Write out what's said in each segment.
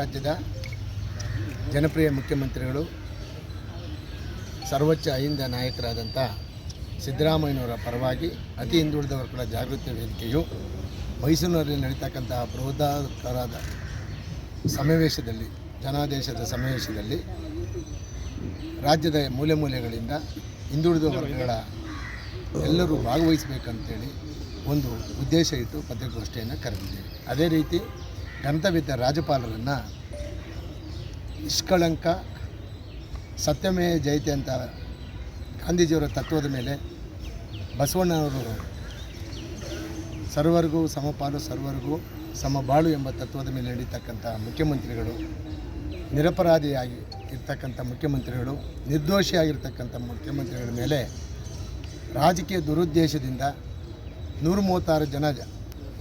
ರಾಜ್ಯದ ಜನಪ್ರಿಯ ಮುಖ್ಯಮಂತ್ರಿಗಳು ಸರ್ವೋಚ್ಚ ಅಹಿಂದ ನಾಯಕರಾದಂಥ ಸಿದ್ದರಾಮಯ್ಯನವರ ಪರವಾಗಿ ಅತಿ ಹಿಂದುಳಿದ ವರ್ಗಗಳ ಜಾಗೃತಿ ವೇದಿಕೆಯು ಮೈಸೂರಿನಲ್ಲಿ ನಡೀತಕ್ಕಂಥ ಬೃಹದಾಕಾರದ ಸಮಾವೇಶದಲ್ಲಿ ಜನಾದೇಶದ ಸಮಾವೇಶದಲ್ಲಿ ರಾಜ್ಯದ ಮೂಲೆ ಮೂಲೆಗಳಿಂದ ಹಿಂದುಳಿದ ವರ್ಗಗಳ ಎಲ್ಲರೂ ಭಾಗವಹಿಸಬೇಕಂತೇಳಿ ಒಂದು ಉದ್ದೇಶ ಇಟ್ಟು ಪತ್ರಿಕಾಗೋಷ್ಠಿಯನ್ನು ಕರೆದಿದ್ದೇವೆ. ಅದೇ ರೀತಿ ಗಂತವಿದ್ದ ರಾಜ್ಯಪಾಲರನ್ನು ನಿಷ್ಕಳಂಕ ಸತ್ಯಮೇ ಜಯತೆ ಅಂತ ಗಾಂಧೀಜಿಯವರ ತತ್ವದ ಮೇಲೆ ಬಸವಣ್ಣವರು ಸರ್ವರಿಗೂ ಸಮಪಾಲು ಸರ್ವರಿಗೂ ಸಮಬಾಳು ಎಂಬ ತತ್ವದ ಮೇಲೆ ನಡೀತಕ್ಕಂಥ ಮುಖ್ಯಮಂತ್ರಿಗಳು, ನಿರಪರಾಧಿಯಾಗಿ ಇರ್ತಕ್ಕಂಥ ಮುಖ್ಯಮಂತ್ರಿಗಳು, ನಿರ್ದೋಷಿಯಾಗಿರ್ತಕ್ಕಂಥ ಮುಖ್ಯಮಂತ್ರಿಗಳ ಮೇಲೆ ರಾಜಕೀಯ ದುರುದ್ದೇಶದಿಂದ 136 ಜನ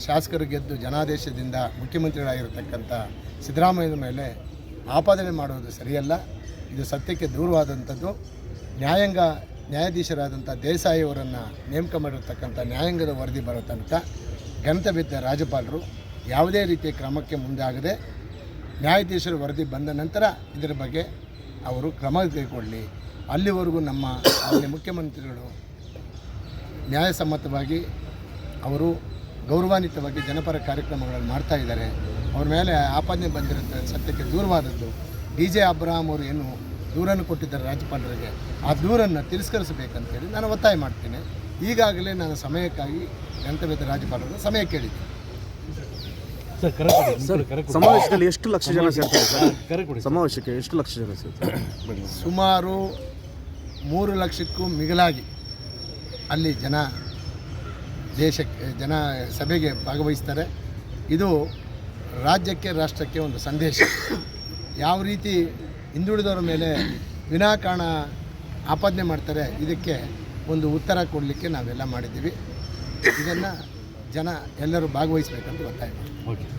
ಶಾಸಕರು ಗೆದ್ದು ಜನಾದೇಶದಿಂದ ಮುಖ್ಯಮಂತ್ರಿಗಳಾಗಿರ್ತಕ್ಕಂಥ ಸಿದ್ದರಾಮಯ್ಯನ ಮೇಲೆ ಆಪಾದನೆ ಮಾಡುವುದು ಸರಿಯಲ್ಲ. ಇದು ಸತ್ಯಕ್ಕೆ ದೂರವಾದಂಥದ್ದು. ನ್ಯಾಯಾಧೀಶರಾದಂಥ ದೇಸಾಯಿ ಅವರನ್ನು ನೇಮಕ ಮಾಡಿರ್ತಕ್ಕಂಥ ನ್ಯಾಯಾಂಗದ ವರದಿ ಬರೋ ತನಕ ಗಂತಬಿದ್ದ ರಾಜ್ಯಪಾಲರು ಯಾವುದೇ ರೀತಿಯ ಕ್ರಮಕ್ಕೆ ಮುಂದಾಗದೆ ನ್ಯಾಯಾಧೀಶರ ವರದಿ ಬಂದ ನಂತರ ಇದರ ಬಗ್ಗೆ ಅವರು ಕ್ರಮ ಕೈಗೊಳ್ಳಲಿ. ಅಲ್ಲಿವರೆಗೂ ನಮ್ಮ ಅಲ್ಲಿ ಮುಖ್ಯಮಂತ್ರಿಗಳು ನ್ಯಾಯಸಮ್ಮತವಾಗಿ ಅವರು ಗೌರವಾನ್ವಿತವಾಗಿ ಜನಪರ ಕಾರ್ಯಕ್ರಮಗಳನ್ನು ಮಾಡ್ತಾ ಇದ್ದಾರೆ. ಅವ್ರ ಮೇಲೆ ಆಪಾದನೆ ಬಂದಿರುತ್ತೆ ಸತ್ಯಕ್ಕೆ ದೂರವಾದದ್ದು. DJ ಅಬ್ರಹಾಂ ಅವರು ಏನು ದೂರನ್ನು ಕೊಟ್ಟಿದ್ದಾರೆ ರಾಜ್ಯಪಾಲರಿಗೆ, ಆ ದೂರನ್ನು ತಿರಸ್ಕರಿಸಬೇಕಂತೇಳಿ ನಾನು ಒತ್ತಾಯ ಮಾಡ್ತೀನಿ. ಈಗಾಗಲೇ ನಾನು ಸಮಯಕ್ಕಾಗಿ ಗಂತವ್ಯದ ರಾಜ್ಯಪಾಲರು ಸಮಯ ಕೇಳಿದ್ದೆ. ಸಮಾವೇಶದಲ್ಲಿ ಎಷ್ಟು ಲಕ್ಷ ಜನ ಸೇರ್ತಾರೆ ಸರ್? ಸಮಾವೇಶಕ್ಕೆ ಎಷ್ಟು ಲಕ್ಷ ಜನ ಸೇರ್ತಾರೆ? ಸುಮಾರು 3 ಲಕ್ಷಕ್ಕೂ ಮಿಗಿಲಾಗಿ ಅಲ್ಲಿ ಜನ ಸಭೆಗೆ ಭಾಗವಹಿಸ್ತಾರೆ. ಇದು ರಾಜ್ಯಕ್ಕೆ ರಾಷ್ಟ್ರಕ್ಕೆ ಒಂದು ಸಂದೇಶ. ಯಾವ ರೀತಿ ಹಿಂದುಳಿದವರ ಮೇಲೆ ವಿನಾಕಾರಣ ಆಪಾದನೆ ಮಾಡ್ತಾರೆ, ಇದಕ್ಕೆ ಒಂದು ಉತ್ತರ ಕೊಡಲಿಕ್ಕೆ ನಾವೆಲ್ಲ ಮಾಡಿದ್ದೀವಿ. ಇದನ್ನು ಜನ ಎಲ್ಲರೂ ಭಾಗವಹಿಸಬೇಕಂತ ಒತ್ತಾಯ ಮಾಡ್ತೀವಿ.